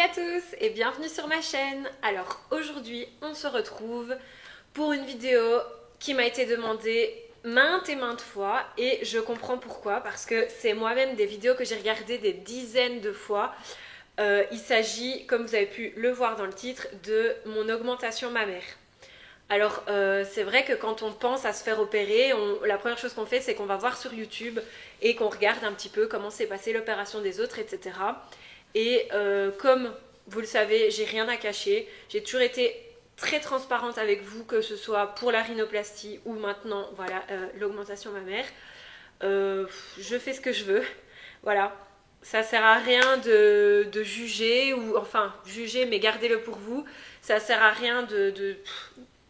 à tous et bienvenue sur ma chaîne. Alors aujourd'hui on se retrouve pour une vidéo qui m'a été demandée maintes et maintes fois et je comprends pourquoi, parce que c'est moi-même des vidéos que j'ai regardées des dizaines de fois. Il s'agit, comme vous avez pu le voir dans le titre, de mon augmentation mammaire. Alors c'est vrai que quand on pense à se faire opérer, la première chose qu'on fait c'est qu'on va voir sur YouTube et qu'on regarde un petit peu comment s'est passée l'opération des autres, etc. Et comme vous le savez, j'ai rien à cacher, j'ai toujours été très transparente avec vous, que ce soit pour la rhinoplastie ou maintenant, voilà, l'augmentation mammaire. Je fais ce que je veux, voilà. Ça sert à rien de juger, ou enfin juger mais gardez-le pour vous. Ça sert à rien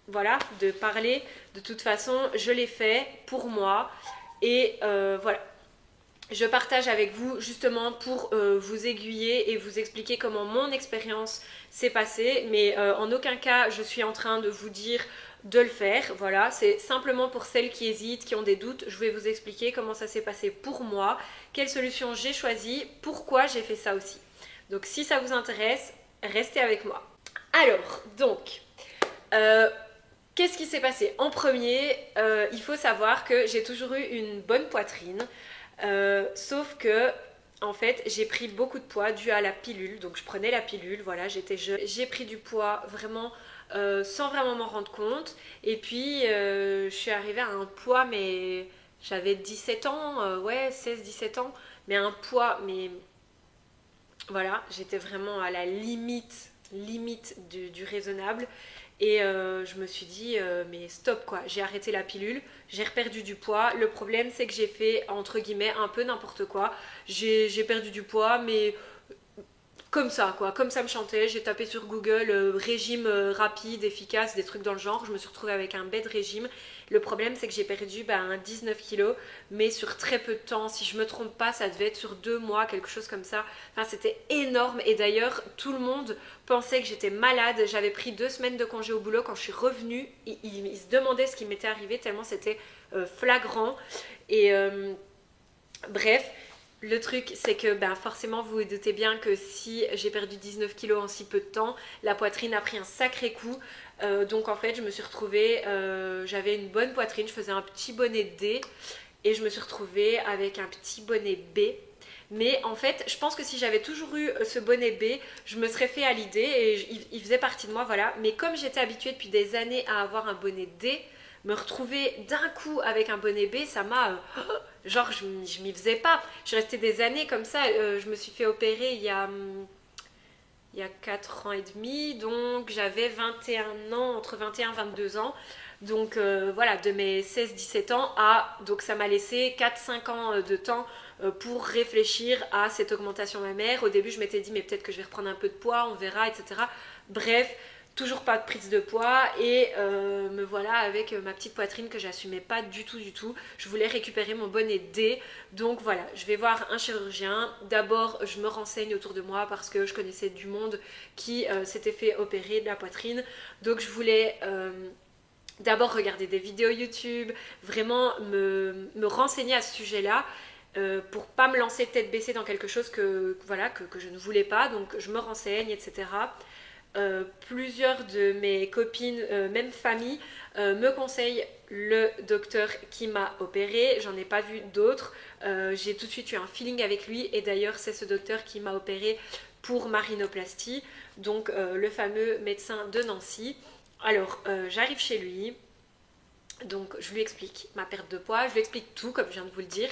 voilà, de parler. De toute façon, je l'ai fait pour moi et voilà. Je partage avec vous justement pour vous aiguiller et vous expliquer comment mon expérience s'est passée, mais en aucun cas je suis en train de vous dire de le faire. Voilà, c'est simplement pour celles qui hésitent, qui ont des doutes, je vais vous expliquer comment ça s'est passé pour moi, quelle solution j'ai choisie, pourquoi j'ai fait ça aussi. Donc si ça vous intéresse, restez avec moi. Alors, donc, qu'est-ce qui s'est passé? En premier, il faut savoir que j'ai toujours eu une bonne poitrine. Sauf que en fait j'ai pris beaucoup de poids dû à la pilule, donc je prenais la pilule, voilà, j'étais jeune, j'ai pris du poids vraiment sans vraiment m'en rendre compte, et puis je suis arrivée à un poids, mais j'avais 17 ans, ouais, 16-17 ans, mais un poids, mais voilà, j'étais vraiment à la limite du raisonnable. Et je me suis dit, mais stop quoi, j'ai arrêté la pilule, j'ai reperdu du poids. Le problème c'est que j'ai fait, entre guillemets, un peu n'importe quoi. J'ai perdu du poids, mais comme ça quoi, comme ça me chantait. J'ai tapé sur Google régime rapide, efficace, des trucs dans le genre. Je me suis retrouvée avec un bête régime. Le problème c'est que j'ai perdu 19 kilos, mais sur très peu de temps. Si je me trompe pas, ça devait être sur 2 mois, quelque chose comme ça. Enfin c'était énorme, et d'ailleurs tout le monde pensait que j'étais malade. J'avais pris 2 semaines de congé au boulot. Quand je suis revenue, ils se demandaient ce qui m'était arrivé tellement c'était flagrant. Et bref, le truc, c'est que forcément, vous vous doutez bien que si j'ai perdu 19 kilos en si peu de temps, la poitrine a pris un sacré coup. Donc en fait, je me suis retrouvée, j'avais une bonne poitrine, je faisais un petit bonnet D, et je me suis retrouvée avec un petit bonnet B. Mais en fait, je pense que si j'avais toujours eu ce bonnet B, je me serais fait à l'idée et il faisait partie de moi, voilà. Mais comme j'étais habituée depuis des années à avoir un bonnet D, me retrouver d'un coup avec un bonnet B, ça m'a... genre, je m'y faisais pas. Je suis restée des années comme ça. Je me suis fait opérer il y a 4 ans et demi, donc j'avais 21 ans, entre 21 et 22 ans. Donc voilà, de mes 16-17 ans à... Donc ça m'a laissé 4-5 ans de temps pour réfléchir à cette augmentation mammaire. Au début, je m'étais dit, mais peut-être que je vais reprendre un peu de poids, on verra, etc. Bref, toujours pas de prise de poids, et me voilà avec ma petite poitrine que j'assumais pas du tout. Je voulais récupérer mon bonnet D, donc voilà, je vais voir un chirurgien. D'abord je me renseigne autour de moi parce que je connaissais du monde qui s'était fait opérer de la poitrine, donc je voulais d'abord regarder des vidéos YouTube, vraiment me renseigner à ce sujet là, pour pas me lancer tête baissée dans quelque chose voilà, que je ne voulais pas. Donc je me renseigne, etc. Plusieurs de mes copines, même famille, me conseillent le docteur qui m'a opéré. J'en ai pas vu d'autres. J'ai tout de suite eu un feeling avec lui, et d'ailleurs c'est ce docteur qui m'a opéré pour ma rhinoplastie, donc le fameux médecin de Nancy. Alors j'arrive chez lui, donc je lui explique ma perte de poids, je lui explique tout comme je viens de vous le dire.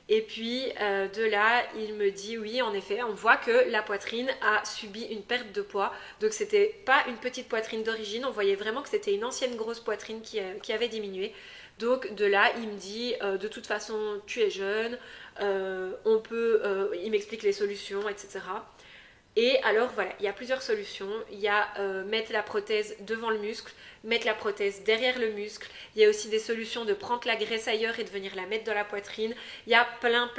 Et puis de là, il me dit oui, en effet, on voit que la poitrine a subi une perte de poids. Donc c'était pas une petite poitrine d'origine, on voyait vraiment que c'était une ancienne grosse poitrine qui avait diminué. Donc de là, il me dit de toute façon, tu es jeune, il m'explique les solutions, etc. Et alors voilà, il y a plusieurs solutions. Il y a mettre la prothèse devant le muscle, mettre la prothèse derrière le muscle. Il y a aussi des solutions de prendre la graisse ailleurs et de venir la mettre dans la poitrine. Il y a plein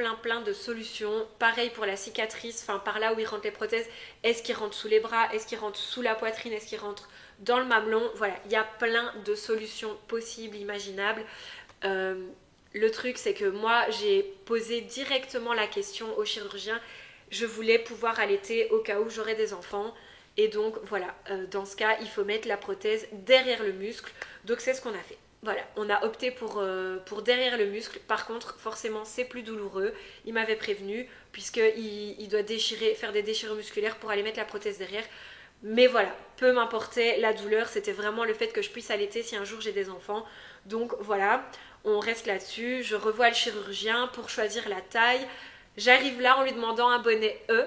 de solutions. Pareil pour la cicatrice, enfin par là où ils rentrent les prothèses. Est-ce qu'ils rentrent sous les bras? Est-ce qu'ils rentrent sous la poitrine? Est-ce qu'ils rentrent dans le mamelon? Voilà, il y a plein de solutions possibles, imaginables. Le truc, c'est que moi, j'ai posé directement la question au chirurgien. je voulais pouvoir allaiter au cas où j'aurais des enfants. Et donc voilà, dans ce cas, il faut mettre la prothèse derrière le muscle. Donc c'est ce qu'on a fait. Voilà, on a opté pour derrière le muscle. Par contre, forcément, c'est plus douloureux. Il m'avait prévenu, puisqu'il doit faire des déchirures musculaires pour aller mettre la prothèse derrière. Mais voilà, peu m'importait la douleur, c'était vraiment le fait que je puisse allaiter si un jour j'ai des enfants. Donc voilà, on reste là-dessus. Je revois le chirurgien pour choisir la taille. J'arrive là en lui demandant un bonnet E.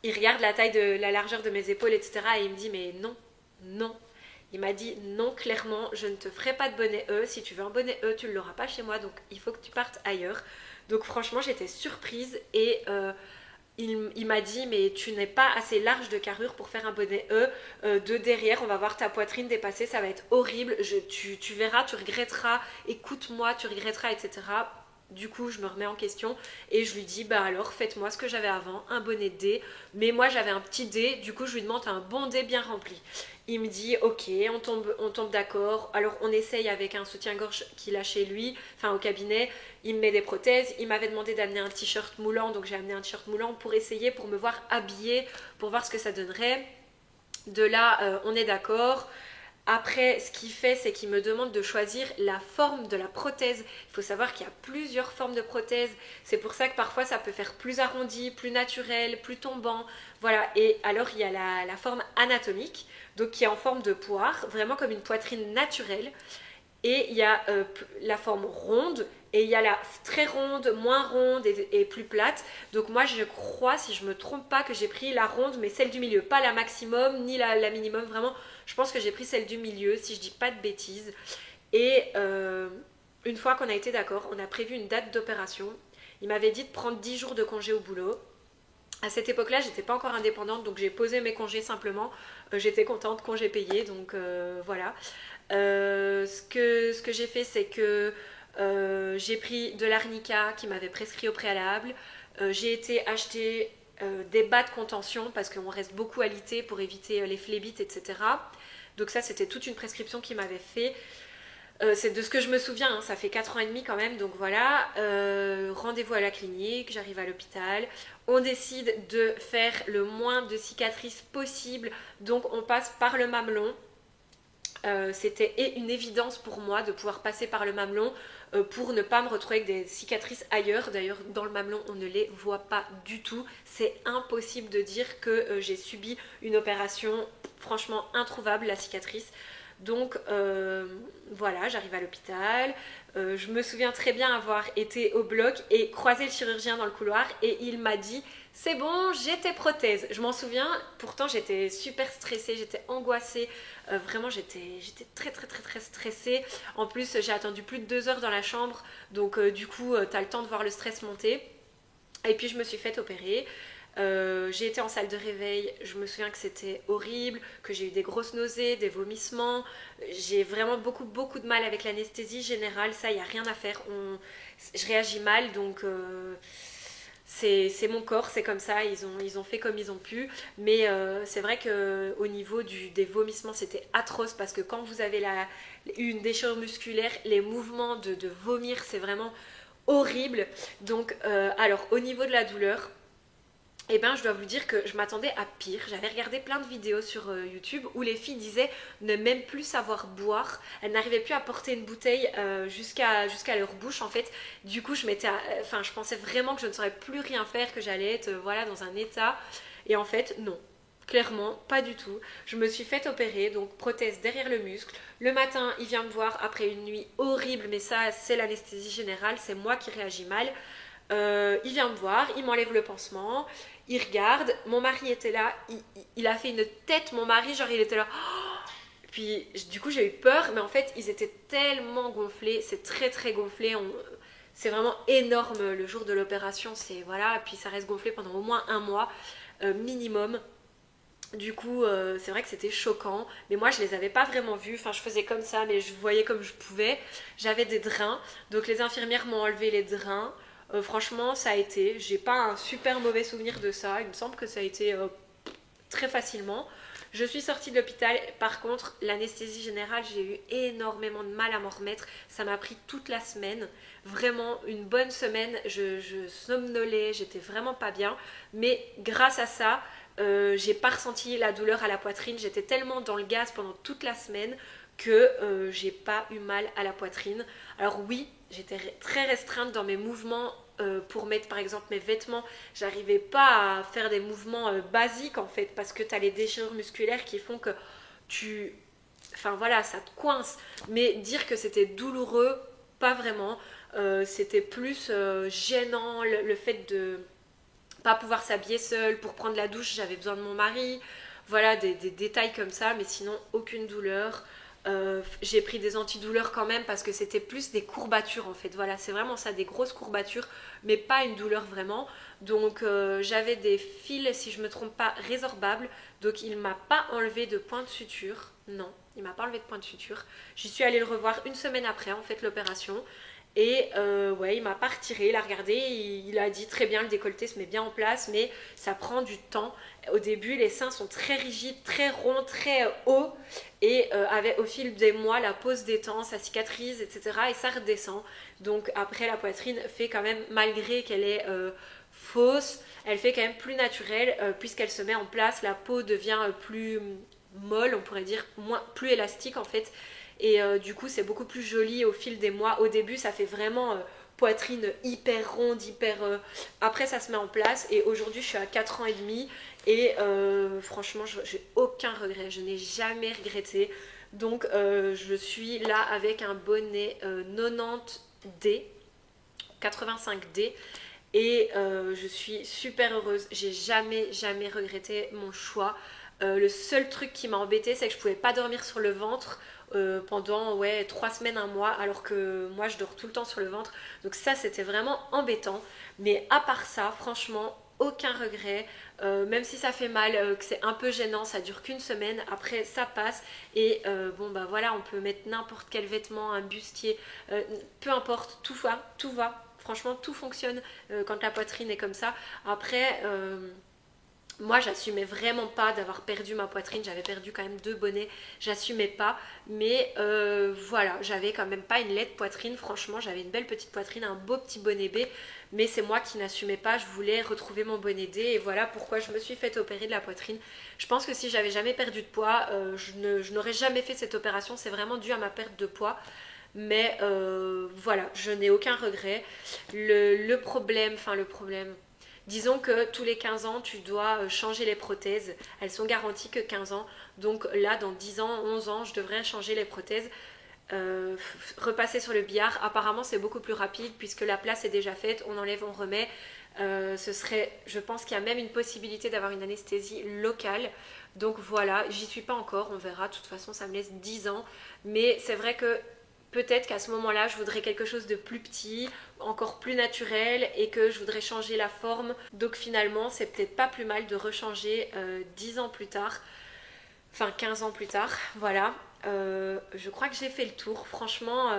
Il regarde la taille de la largeur de mes épaules, etc. Et il me dit mais non, non. Il m'a dit non, clairement, je ne te ferai pas de bonnet E. Si tu veux un bonnet E, tu ne l'auras pas chez moi, donc il faut que tu partes ailleurs. Donc franchement, j'étais surprise et il m'a dit mais tu n'es pas assez large de carrure pour faire un bonnet E. De derrière, on va voir ta poitrine dépasser, ça va être horrible. Tu verras, tu regretteras. Écoute-moi, tu regretteras, etc. Du coup, je me remets en question et je lui dis bah alors faites-moi ce que j'avais avant, un bonnet D. Mais moi j'avais un petit D, du coup je lui demande un bon D bien rempli. Il me dit ok, on tombe d'accord. Alors on essaye avec un soutien-gorge qu'il a chez lui, enfin au cabinet. Il me met des prothèses. Il m'avait demandé d'amener un t-shirt moulant, donc j'ai amené un t-shirt moulant pour essayer, pour me voir habillée, pour voir ce que ça donnerait. De là, on est d'accord. Après, ce qu'il fait, c'est qu'il me demande de choisir la forme de la prothèse. Il faut savoir qu'il y a plusieurs formes de prothèses. C'est pour ça que parfois, ça peut faire plus arrondi, plus naturel, plus tombant. Voilà, et alors il y a la forme anatomique, donc qui est en forme de poire, vraiment comme une poitrine naturelle. Et il y a la forme ronde, et il y a la très ronde, moins ronde et plus plate. Donc moi je crois, si je me trompe pas, que j'ai pris la ronde, mais celle du milieu. Pas la maximum, ni la minimum, vraiment. Je pense que j'ai pris celle du milieu, si je dis pas de bêtises. Et une fois qu'on a été d'accord, on a prévu une date d'opération. Il m'avait dit de prendre 10 jours de congé au boulot. À cette époque-là, j'étais pas encore indépendante, donc j'ai posé mes congés simplement. J'étais contente, congé payé, donc voilà. Ce que j'ai fait, c'est que j'ai pris de l'arnica qui m'avait prescrit au préalable. J'ai été acheter des bas de contention parce qu'on reste beaucoup alité pour éviter les phlébites, etc. Donc ça, c'était toute une prescription qu'il m'avait fait. C'est de ce que je me souviens, hein, ça fait 4 ans et demi quand même, donc voilà. Rendez-vous à la clinique, j'arrive à l'hôpital. On décide de faire le moins de cicatrices possible, donc on passe par le mamelon. C'était une évidence pour moi de pouvoir passer par le mamelon pour ne pas me retrouver avec des cicatrices ailleurs. D'ailleurs, dans le mamelon, on ne les voit pas du tout. C'est impossible de dire que j'ai subi une opération franchement introuvable, la cicatrice. Donc voilà, j'arrive à l'hôpital. Je me souviens très bien avoir été au bloc et croisé le chirurgien dans le couloir et il m'a dit c'est bon, j'ai tes prothèses. Je m'en souviens, pourtant j'étais super stressée, j'étais angoissée. Vraiment, j'étais très stressée. En plus, j'ai attendu plus de 2 heures dans la chambre. Donc du coup, t'as le temps de voir le stress monter. Et puis je me suis faite opérer. J'ai été en salle de réveil, je me souviens que c'était horrible, que j'ai eu des grosses nausées, des vomissements. J'ai vraiment beaucoup de mal avec l'anesthésie générale, ça il n'y a rien à faire. Je réagis mal, donc c'est mon corps, c'est comme ça, ils ont fait comme ils ont pu. Mais c'est vrai qu'au niveau des vomissements, c'était atroce parce que quand vous avez une déchirure musculaire, les mouvements de vomir, c'est vraiment horrible. Donc alors au niveau de la douleur, eh bien, je dois vous dire que je m'attendais à pire. J'avais regardé plein de vidéos sur YouTube où les filles disaient ne même plus savoir boire. Elles n'arrivaient plus à porter une bouteille jusqu'à leur bouche en fait. Du coup, je pensais vraiment que je ne saurais plus rien faire, que j'allais être voilà, dans un état. Et en fait, non. Clairement, pas du tout. Je me suis fait opérer, donc prothèse derrière le muscle. Le matin, il vient me voir après une nuit horrible, mais ça, c'est l'anesthésie générale, c'est moi qui réagis mal. Il vient me voir, il m'enlève le pansement, il regarde, mon mari était là, il a fait une tête, mon mari, genre il était là. Puis du coup j'ai eu peur, mais en fait ils étaient tellement gonflés, c'est très gonflé, c'est vraiment énorme le jour de l'opération, c'est voilà, puis ça reste gonflé pendant au moins 1 mois minimum. Du coup, c'est vrai que c'était choquant, mais moi je les avais pas vraiment vus, enfin je faisais comme ça, mais je voyais comme je pouvais. J'avais des drains, donc les infirmières m'ont enlevé les drains. Franchement, ça a été, j'ai pas un super mauvais souvenir de ça, il me semble que ça a été très facilement. Je suis sortie de l'hôpital, par contre l'anesthésie générale, j'ai eu énormément de mal à m'en remettre, ça m'a pris toute la semaine, vraiment une bonne semaine, je somnolais, j'étais vraiment pas bien, mais grâce à ça, j'ai pas ressenti la douleur à la poitrine, j'étais tellement dans le gaz pendant toute la semaine que j'ai pas eu mal à la poitrine. Alors oui, j'étais très restreinte dans mes mouvements pour mettre par exemple mes vêtements. J'arrivais pas à faire des mouvements basiques en fait parce que tu as les déchirures musculaires qui font que tu... Enfin voilà, ça te coince. Mais dire que c'était douloureux, pas vraiment. C'était plus gênant le fait de pas pouvoir s'habiller seule. Pour prendre la douche, j'avais besoin de mon mari. Voilà, des détails comme ça, mais sinon aucune douleur. J'ai pris des antidouleurs quand même parce que c'était plus des courbatures en fait. Voilà, c'est vraiment ça, des grosses courbatures, mais pas une douleur vraiment. Donc j'avais des fils, si je me trompe pas, résorbables. Donc il m'a pas enlevé de point de suture. Non, il m'a pas enlevé de point de suture. J'y suis allée le revoir une semaine après en fait l'opération. Et ouais, il m'a pas retiré, il a regardé, il a dit très bien, le décolleté se met bien en place, mais ça prend du temps. Au début, les seins sont très rigides, très ronds, très hauts, et au fil des mois, la peau se détend, ça cicatrise, etc. Et ça redescend. Donc après, la poitrine fait quand même, malgré qu'elle est fausse, elle fait quand même plus naturelle, puisqu'elle se met en place, la peau devient plus molle, on pourrait dire, plus élastique en fait. Et du coup c'est beaucoup plus joli au fil des mois. Au début ça fait vraiment poitrine hyper ronde, hyper... Après ça se met en place et aujourd'hui je suis à 4 ans et demi et franchement j'ai aucun regret, je n'ai jamais regretté. Donc je suis là avec un bonnet 90D, 85D et je suis super heureuse. J'ai jamais regretté mon choix. Le seul truc qui m'a embêtée c'est que je pouvais pas dormir sur le ventre pendant 3 semaines, un mois, alors que moi je dors tout le temps sur le ventre. Donc ça c'était vraiment embêtant. Mais à part ça, franchement, aucun regret. Même si ça fait mal, que c'est un peu gênant, ça dure qu'une semaine, après ça passe. Et bon bah voilà, on peut mettre n'importe quel vêtement, un bustier, peu importe, tout va, tout va. Franchement, tout fonctionne quand la poitrine est comme ça. Après... moi j'assumais vraiment pas d'avoir perdu ma poitrine, j'avais perdu quand même 2 bonnets, j'assumais pas, mais voilà, j'avais quand même pas une laide poitrine, franchement j'avais une belle petite poitrine, un beau petit bonnet B, mais c'est moi qui n'assumais pas, je voulais retrouver mon bonnet D et voilà pourquoi je me suis fait opérer de la poitrine. Je pense que si j'avais jamais perdu de poids, je n'aurais jamais fait cette opération, c'est vraiment dû à ma perte de poids. Mais voilà, je n'ai aucun regret. Le problème, disons que tous les 15 ans, tu dois changer les prothèses. Elles sont garanties que 15 ans. Donc là, dans 10 ans, 11 ans, je devrais changer les prothèses. Repasser sur le billard. Apparemment, c'est beaucoup plus rapide puisque la place est déjà faite. On enlève, on remet. Je pense qu'il y a même une possibilité d'avoir une anesthésie locale. Donc voilà, j'y suis pas encore. On verra. De toute façon, ça me laisse 10 ans. Mais c'est vrai que peut-être qu'à ce moment-là, je voudrais quelque chose de plus petit, encore plus naturel et que je voudrais changer la forme. Donc finalement, c'est peut-être pas plus mal de rechanger 10 ans plus tard, enfin 15 ans plus tard, voilà. Je crois que j'ai fait le tour. Franchement,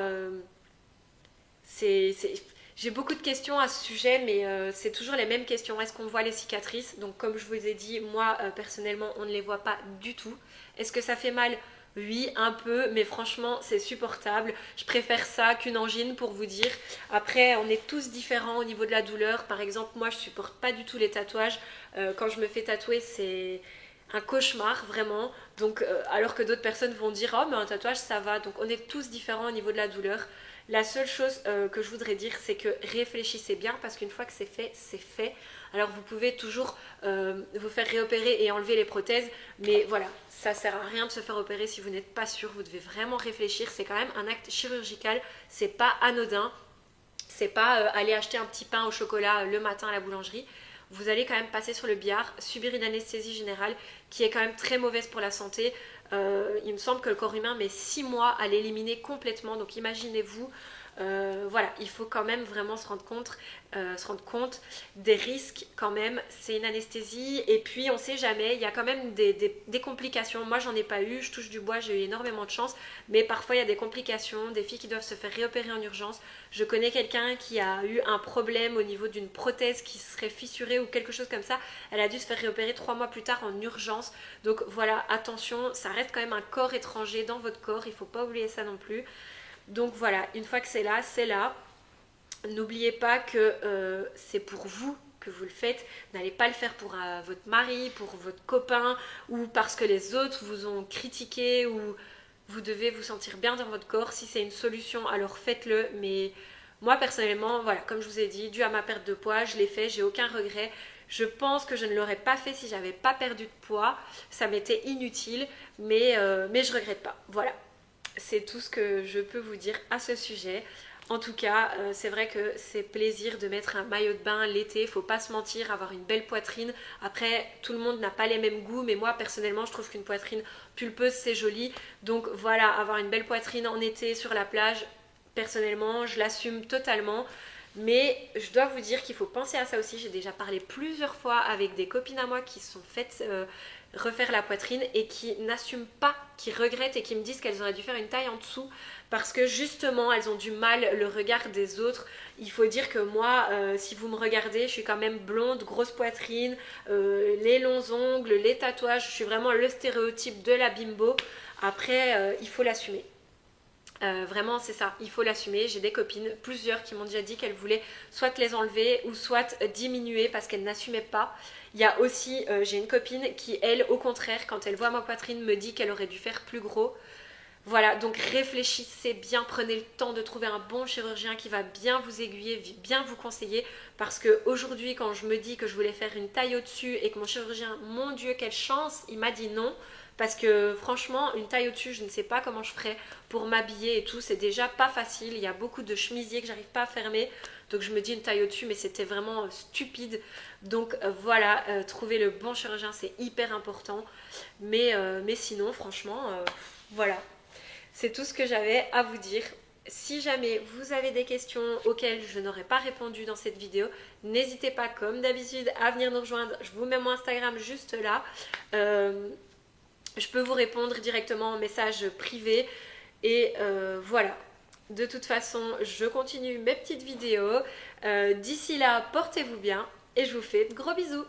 j'ai beaucoup de questions à ce sujet, mais c'est toujours les mêmes questions. Est-ce qu'on voit les cicatrices? Donc comme je vous ai dit, moi personnellement, on ne les voit pas du tout. Est-ce que ça fait mal? Oui, un peu, mais franchement, c'est supportable. Je préfère ça qu'une angine pour vous dire. Après, on est tous différents au niveau de la douleur. Par exemple, moi, je supporte pas du tout les tatouages. Quand je me fais tatouer, c'est un cauchemar, vraiment. Donc, alors que d'autres personnes vont dire, oh, mais un tatouage, ça va. Donc, on est tous différents au niveau de la douleur. La seule chose que je voudrais dire, c'est que réfléchissez bien parce qu'une fois que c'est fait, c'est fait. Alors vous pouvez toujours vous faire réopérer et enlever les prothèses, mais voilà, ça sert à rien de se faire opérer si vous n'êtes pas sûr. Vous devez vraiment réfléchir. C'est quand même un acte chirurgical, c'est pas anodin. C'est pas aller acheter un petit pain au chocolat le matin à la boulangerie. Vous allez quand même passer sur le billard, subir une anesthésie générale qui est quand même très mauvaise pour la santé. Il me semble que le corps humain met 6 mois à l'éliminer complètement, donc imaginez-vous. Voilà, il faut quand même vraiment se rendre compte des risques quand même. C'est une anesthésie et puis on sait jamais, il y a quand même des complications. Moi j'en ai pas eu, je touche du bois, j'ai eu énormément de chance, mais parfois il y a des complications, des filles qui doivent se faire réopérer en urgence. Je connais quelqu'un qui a eu un problème au niveau d'une prothèse qui serait fissurée ou quelque chose comme ça. Elle a dû se faire réopérer 3 mois plus tard en urgence. Donc voilà, attention, ça reste quand même un corps étranger dans votre corps, il faut pas oublier ça non plus. Donc voilà, une fois que c'est là, c'est là. N'oubliez pas que c'est pour vous que vous le faites. N'allez pas le faire pour votre mari, pour votre copain ou parce que les autres vous ont critiqué ou vous devez vous sentir bien dans votre corps. Si c'est une solution, alors faites-le. Mais moi personnellement, voilà, comme je vous ai dit, dû à ma perte de poids, je l'ai fait, j'ai aucun regret. Je pense que je ne l'aurais pas fait si j'avais pas perdu de poids. Ça m'était inutile, mais je regrette pas. Voilà. C'est tout ce que je peux vous dire à ce sujet. En tout cas, c'est vrai que c'est plaisir de mettre un maillot de bain l'été, faut pas se mentir, avoir une belle poitrine. Après, tout le monde n'a pas les mêmes goûts, mais moi personnellement, je trouve qu'une poitrine pulpeuse, c'est joli. Donc voilà, avoir une belle poitrine en été sur la plage, personnellement, je l'assume totalement. Mais je dois vous dire qu'il faut penser à ça aussi. J'ai déjà parlé plusieurs fois avec des copines à moi qui se sont faites refaire la poitrine et qui n'assument pas, qui regrettent et qui me disent qu'elles auraient dû faire une taille en dessous parce que justement elles ont du mal le regard des autres. Il faut dire que moi, si vous me regardez, je suis quand même blonde, grosse poitrine, les longs ongles, les tatouages, je suis vraiment le stéréotype de la bimbo. Après, il faut l'assumer. Vraiment c'est ça, il faut l'assumer. J'ai des copines, plusieurs qui m'ont déjà dit qu'elles voulaient soit les enlever ou soit diminuer parce qu'elles n'assumaient pas. Il y a aussi, j'ai une copine qui elle au contraire quand elle voit ma poitrine me dit qu'elle aurait dû faire plus gros. Voilà, donc réfléchissez bien, prenez le temps de trouver un bon chirurgien qui va bien vous aiguiller, bien vous conseiller. Parce qu'aujourd'hui, quand je me dis que je voulais faire une taille au-dessus et que mon chirurgien, mon Dieu, quelle chance, il m'a dit non. Parce que franchement, une taille au-dessus, je ne sais pas comment je ferais pour m'habiller et tout. C'est déjà pas facile, il y a beaucoup de chemisiers que j'arrive pas à fermer. Donc je me dis une taille au-dessus, mais c'était vraiment stupide. Donc voilà, trouver le bon chirurgien, c'est hyper important. Mais sinon, franchement, voilà. C'est tout ce que j'avais à vous dire. Si jamais vous avez des questions auxquelles je n'aurais pas répondu dans cette vidéo, n'hésitez pas comme d'habitude à venir nous rejoindre. Je vous mets mon Instagram juste là. Je peux vous répondre directement en message privé. Et voilà. De toute façon, je continue mes petites vidéos. D'ici là, portez-vous bien et je vous fais de gros bisous.